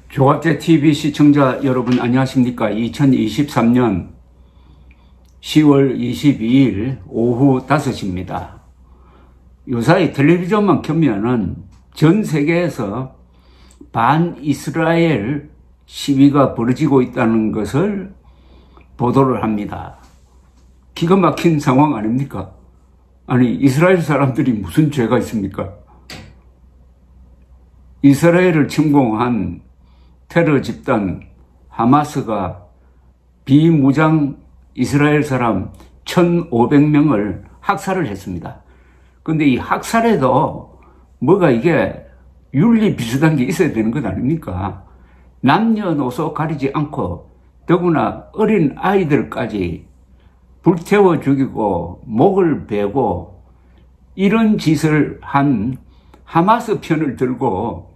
조갑제 TV 시청자 여러분 안녕하십니까? 2023년 10월 22일 오후 5시입니다. 요사이 텔레비전만 켜면은 전 세계에서 반이스라엘 시위가 벌어지고 있다는 것을 보도를 합니다. 기가 막힌 상황 아닙니까? 아니, 이스라엘 사람들이 무슨 죄가 있습니까? 이스라엘을 침공한 테러 집단 하마스가 비무장 이스라엘 사람 1,500명을 학살을 했습니다. 근데 이 학살에도 뭐가 이게 윤리 비슷한 게 있어야 되는 것 아닙니까? 남녀노소 가리지 않고 더구나 어린 아이들까지 불태워 죽이고 목을 베고 이런 짓을 한 하마스 편을 들고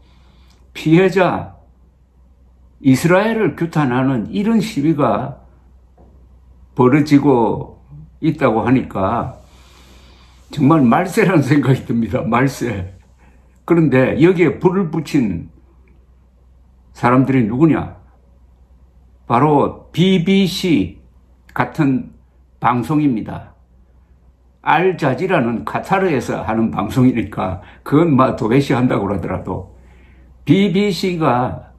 피해자 이스라엘을 규탄하는 이런 시위가 벌어지고 있다고 하니까 정말 말세라는 생각이 듭니다. 말세. 그런데 여기에 불을 붙인 사람들이 누구냐? 바로 BBC 같은 방송입니다. 알자지라는 카타르에서 하는 방송이니까 그건 막 도외시한다고 그러더라도 BBC가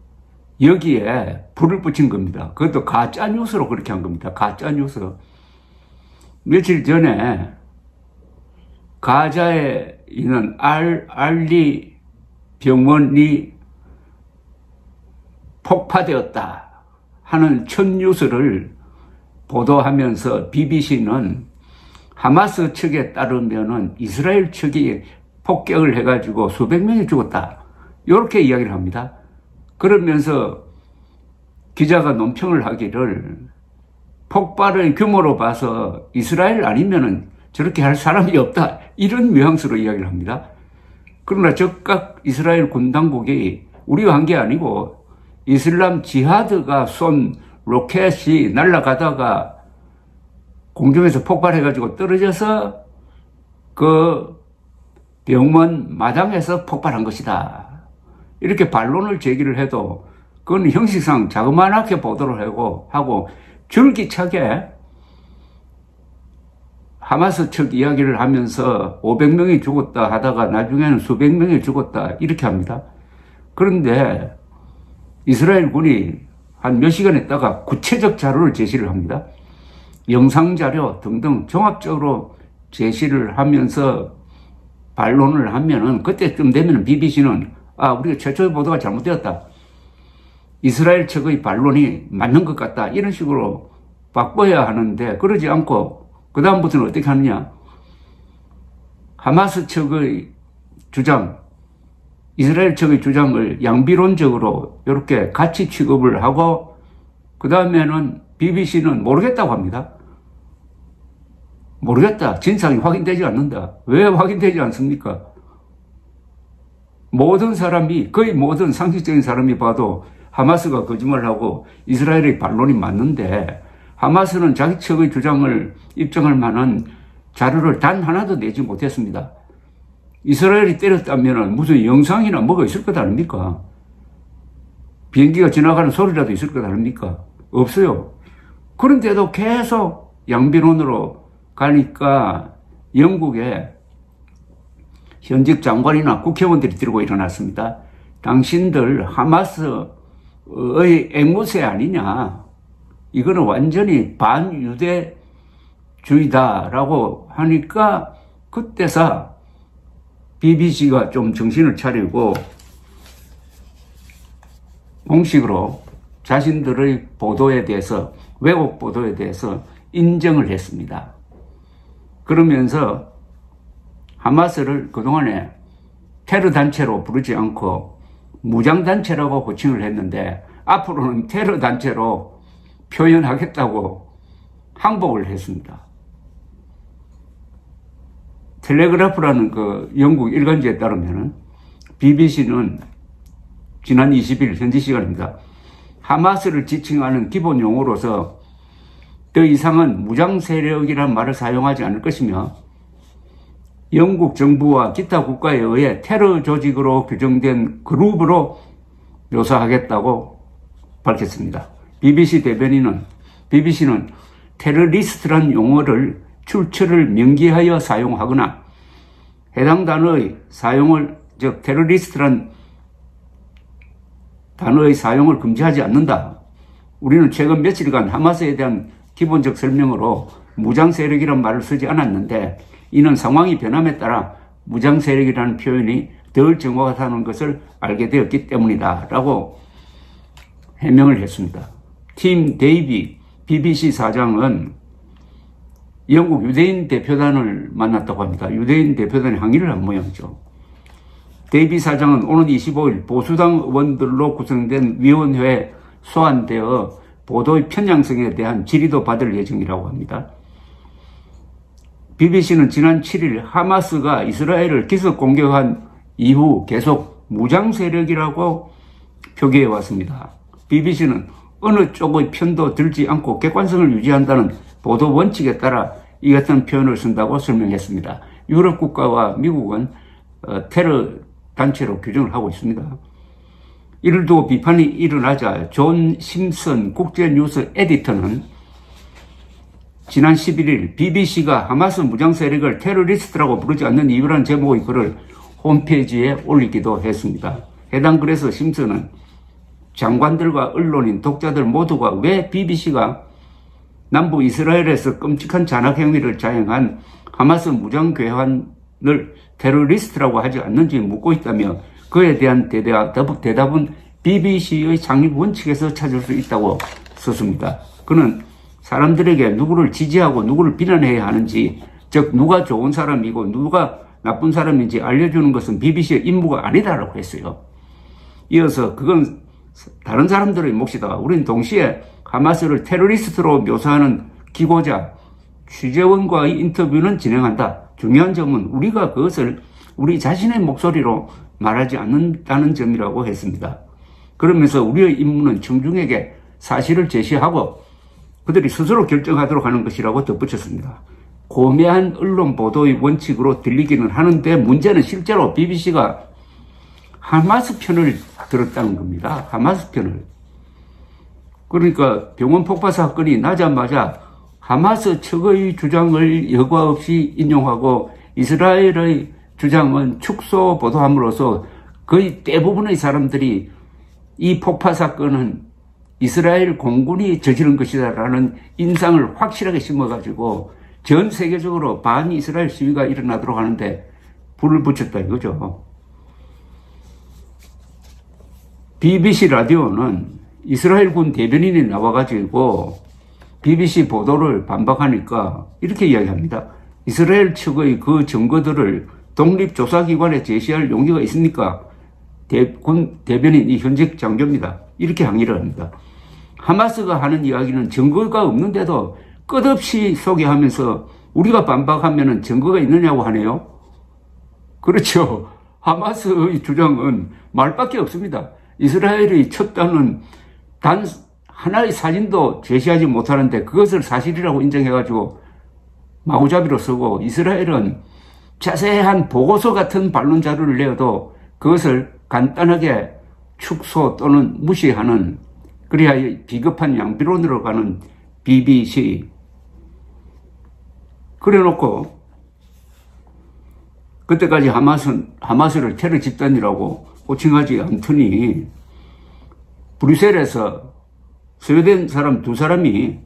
여기에 불을 붙인 겁니다. 그것도 가짜뉴스로 그렇게 한 겁니다. 가짜뉴스. 며칠 전에 가자에 있는 알리 병원이 폭파되었다 하는 첫 뉴스를 보도하면서 BBC는 하마스 측에 따르면은 이스라엘 측이 폭격을 해가지고 수백 명이 죽었다. 이렇게 이야기를 합니다. 그러면서 기자가 논평을 하기를 폭발의 규모로 봐서 이스라엘 아니면은 저렇게 할 사람이 없다. 이런 뉘앙스로 이야기를 합니다. 그러나 즉각 이스라엘 군 당국이 우리가 한 게 아니고 이슬람 지하드가 쏜 로켓이 날아가다가 공중에서 폭발해가지고 떨어져서 그 병원 마당에서 폭발한 것이다. 이렇게 반론을 제기를 해도 그건 형식상 자그마하게 보도를 하고 줄기차게 하마스 측 이야기를 하면서 500명이 죽었다 하다가 나중에는 수백 명이 죽었다 이렇게 합니다. 그런데 이스라엘 군이 한 몇 시간 있다가 구체적 자료를 제시를 합니다. 영상 자료 등등 종합적으로 제시를 하면서 반론을 하면은 그때쯤 되면 BBC는 우리가 최초의 보도가 잘못되었다. 이스라엘 측의 반론이 맞는 것 같다. 이런 식으로 바꿔야 하는데 그러지 않고 그 다음부터는 어떻게 하느냐. 하마스 측의 주장, 이스라엘 측의 주장을 양비론적으로 이렇게 같이 취급을 하고 그 다음에는 BBC는 모르겠다고 합니다. 모르겠다. 진상이 확인되지 않는다. 왜 확인되지 않습니까? 모든 사람이, 거의 모든 상식적인 사람이 봐도 하마스가 거짓말을 하고 이스라엘의 반론이 맞는데 하마스는 자기 측의 주장을 입증할 만한 자료를 단 하나도 내지 못했습니다. 이스라엘이 때렸다면 무슨 영상이나 뭐가 있을 것 아닙니까? 비행기가 지나가는 소리라도 있을 것 아닙니까? 없어요. 그런데도 계속 양비론으로 가니까 영국에 현직 장관이나 국회의원들이 들고 일어났습니다. 당신들 하마스의 앵무새 아니냐. 이거는 완전히 반유대주의다라고 하니까 그때서 BBC가 좀 정신을 차리고 공식으로 자신들의 보도에 대해서, 왜곡 보도에 대해서 인정을 했습니다. 그러면서 하마스를 그동안에 테러단체로 부르지 않고 무장단체라고 호칭을 했는데 앞으로는 테러단체로 표현하겠다고 항복을 했습니다. 텔레그래프라는 그 영국 일간지에 따르면 BBC는 지난 20일 현지 시간입니다. 하마스를 지칭하는 기본 용어로서 더 이상은 무장 세력이라는 말을 사용하지 않을 것이며 영국 정부와 기타 국가에 의해 테러 조직으로 규정된 그룹으로 묘사하겠다고 밝혔습니다. BBC는 테러리스트란 용어를 출처를 명기하여 사용하거나 해당 단어의 사용을, 즉 테러리스트란 단어의 사용을 금지하지 않는다. 우리는 최근 며칠간 하마스에 대한 기본적 설명으로 무장세력이란 말을 쓰지 않았는데 이는 상황이 변함에 따라 무장세력이라는 표현이 덜 정확하다는 것을 알게 되었기 때문이다 라고 해명을 했습니다. 팀 데이비 BBC 사장은 영국 유대인 대표단을 만났다고 합니다. 유대인 대표단이 항의를 한 모양이죠. 데이비 사장은 오는 25일 보수당 의원들로 구성된 위원회에 소환되어 보도의 편향성에 대한 질의도 받을 예정이라고 합니다. BBC는 지난 7일 하마스가 이스라엘을 기습 공격한 이후 계속 무장세력이라고 표기해 왔습니다. BBC는 어느 쪽의 편도 들지 않고 객관성을 유지한다는 보도 원칙에 따라 이 같은 표현을 쓴다고 설명했습니다. 유럽 국가와 미국은 테러 단체로 규정을 하고 있습니다. 이를 두고 비판이 일어나자 존 심슨 국제뉴스 에디터는 지난 11일 BBC가 하마스 무장세력을 테러리스트라고 부르지 않는 이유라는 제목의 글을 홈페이지에 올리기도 했습니다. 해당 글에서 심슨은 장관들과 언론인, 독자들 모두가 왜 BBC가 남부 이스라엘에서 끔찍한 잔악행위를 자행한 하마스 무장괴환을 테러리스트라고 하지 않는지 묻고 있다며 그에 대한 대답은 BBC의 창립 원칙에서 찾을 수 있다고 썼습니다. 그는 사람들에게 누구를 지지하고 누구를 비난해야 하는지, 즉 누가 좋은 사람이고 누가 나쁜 사람인지 알려주는 것은 BBC의 임무가 아니다라고 했어요. 이어서 그건 다른 사람들의 몫이다. 우린 동시에 하마스를 테러리스트로 묘사하는 기고자 취재원과의 인터뷰는 진행한다. 중요한 점은 우리가 그것을 우리 자신의 목소리로 말하지 않는다는 점이라고 했습니다. 그러면서 우리의 임무는 청중에게 사실을 제시하고 그들이 스스로 결정하도록 하는 것이라고 덧붙였습니다. 고매한 언론 보도의 원칙으로 들리기는 하는데 문제는 실제로 BBC가 하마스 편을 들었다는 겁니다. 하마스 편을. 그러니까 병원 폭파 사건이 나자마자 하마스 측의 주장을 여과 없이 인용하고 이스라엘의 주장은 축소 보도함으로써 거의 대부분의 사람들이 이 폭파 사건은 이스라엘 공군이 저지른 것이다라는 인상을 확실하게 심어가지고 전 세계적으로 반이스라엘 시위가 일어나도록 하는데 불을 붙였다 이거죠. BBC 라디오는 이스라엘군 대변인이 나와가지고 BBC 보도를 반박하니까 이렇게 이야기합니다. 이스라엘 측의 그 증거들을 독립조사기관에 제시할 용의가 있습니까? 군 대변인이 현직 장교입니다. 이렇게 항의를 합니다. 하마스가 하는 이야기는 증거가 없는데도 끝없이 소개하면서 우리가 반박하면 증거가 있느냐고 하네요. 그렇죠. 하마스의 주장은 말밖에 없습니다. 이스라엘이 쳤다는 단 하나의 사진도 제시하지 못하는데 그것을 사실이라고 인정해가지고 마구잡이로 쓰고 이스라엘은 자세한 보고서 같은 반론 자료를 내어도 그것을 간단하게 축소 또는 무시하는 그래야 비겁한 양비론으로 가는 BBC. 그래놓고 그때까지 하마스를 테러 집단이라고 호칭하지 않더니 브뤼셀에서 스웨덴 사람 2사람이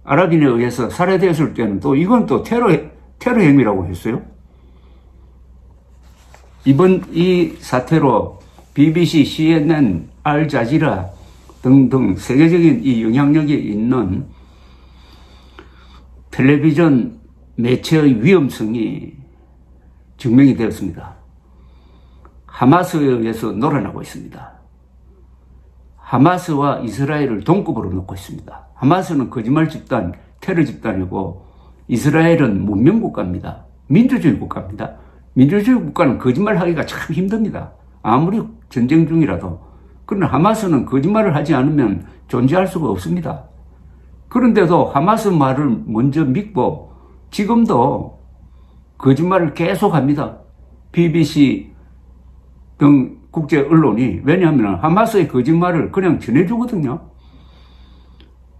아랍인에 의해서 살해되었을 때는 또 이건 또 테러 행위라고 했어요. 이번 이 사태로 BBC, CNN, 알자지라 등등 세계적인 이 영향력이 있는 텔레비전 매체의 위험성이 증명이 되었습니다. 하마스에 의해서 놀아나고 있습니다. 하마스와 이스라엘을 동급으로 놓고 있습니다. 하마스는 거짓말 집단, 테러 집단이고 이스라엘은 문명국가입니다. 민주주의 국가입니다. 민주주의 국가는 거짓말하기가 참 힘듭니다. 아무리 전쟁 중이라도. 그러나 하마스는 거짓말을 하지 않으면 존재할 수가 없습니다. 그런데도 하마스 말을 먼저 믿고 지금도 거짓말을 계속합니다. BBC 등 국제 언론이. 왜냐하면 하마스의 거짓말을 그냥 전해주거든요.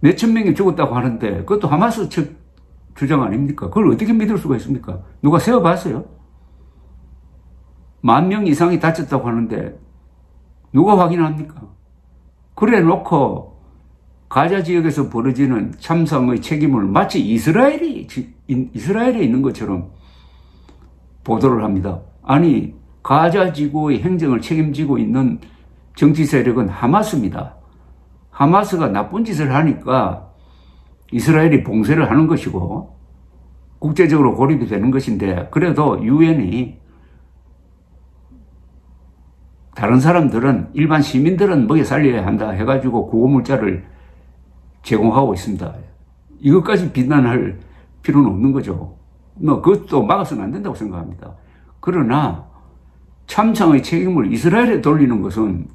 몇천 명이 죽었다고 하는데 그것도 하마스 측 주장 아닙니까? 그걸 어떻게 믿을 수가 있습니까? 누가 세어봤어요? 10,000명 이상이 다쳤다고 하는데 누가 확인합니까? 그래 놓고 가자 지역에서 벌어지는 참상의 책임을 마치 이스라엘에 있는 것처럼 보도를 합니다. 아니, 가자 지구의 행정을 책임지고 있는 정치 세력은 하마스입니다. 하마스가 나쁜 짓을 하니까 이스라엘이 봉쇄를 하는 것이고 국제적으로 고립이 되는 것인데, 그래도 유엔이 다른 사람들은, 일반 시민들은 먹여 살려야 한다 해가지고 구호물자를 제공하고 있습니다. 이것까지 비난할 필요는 없는 거죠. 그것도 막아서는 안 된다고 생각합니다. 그러나 참상의 책임을 이스라엘에 돌리는 것은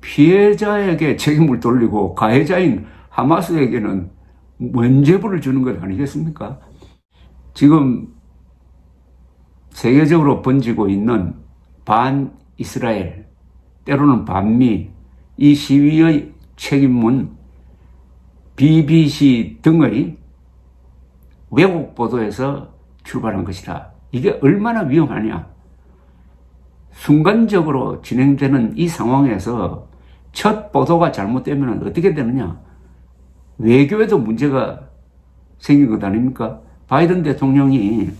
피해자에게 책임을 돌리고 가해자인 하마스에게는 면죄부를 주는 것 아니겠습니까? 지금 세계적으로 번지고 있는 반이스라엘, 때로는 반미, 이 시위의 책임은 BBC 등의 외국 보도에서 출발한 것이다. 이게 얼마나 위험하냐. 순간적으로 진행되는 이 상황에서 첫 보도가 잘못되면 어떻게 되느냐. 외교에도 문제가 생긴 것 아닙니까? 바이든 대통령이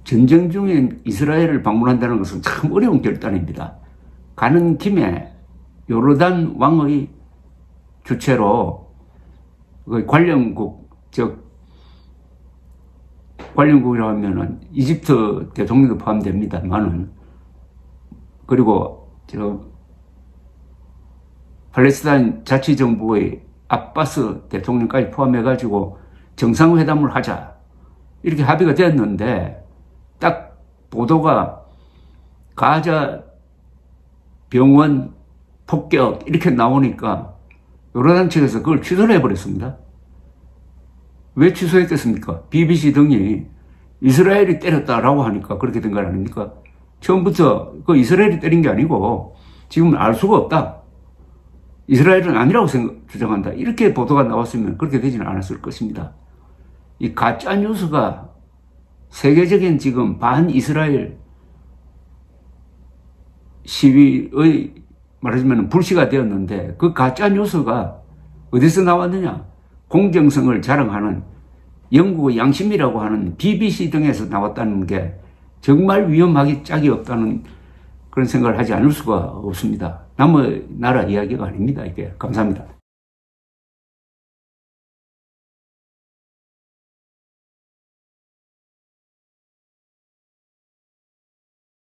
전쟁 중인 이스라엘을 방문한다는 것은 참 어려운 결단입니다. 가는 김에 요르단 왕의 주최로 관련국이라고 하면은 이집트 대통령도 포함됩니다만은, 그리고 팔레스타인 자치정부의 아바스 대통령까지 포함해가지고 정상회담을 하자, 이렇게 합의가 되었는데, 딱 보도가 가자 병원 폭격 이렇게 나오니까 요르단 측에서 그걸 취소를 해버렸습니다. 왜 취소했겠습니까? BBC 등이 이스라엘이 때렸다라고 하니까 그렇게 된 거 아닙니까? 처음부터 그 이스라엘이 때린 게 아니고 지금은 알 수가 없다, 이스라엘은 아니라고 주장한다, 이렇게 보도가 나왔으면 그렇게 되지는 않았을 것입니다. 이 가짜 뉴스가 세계적인 지금 반이스라엘 시위의 말하자면 불씨가 되었는데, 그 가짜 뉴스가 어디서 나왔느냐? 공정성을 자랑하는 영국의 양심이라고 하는 BBC 등에서 나왔다는 게 정말 위험하기 짝이 없다는 그런 생각을 하지 않을 수가 없습니다. 남의 나라 이야기가 아닙니다, 이게. 감사합니다.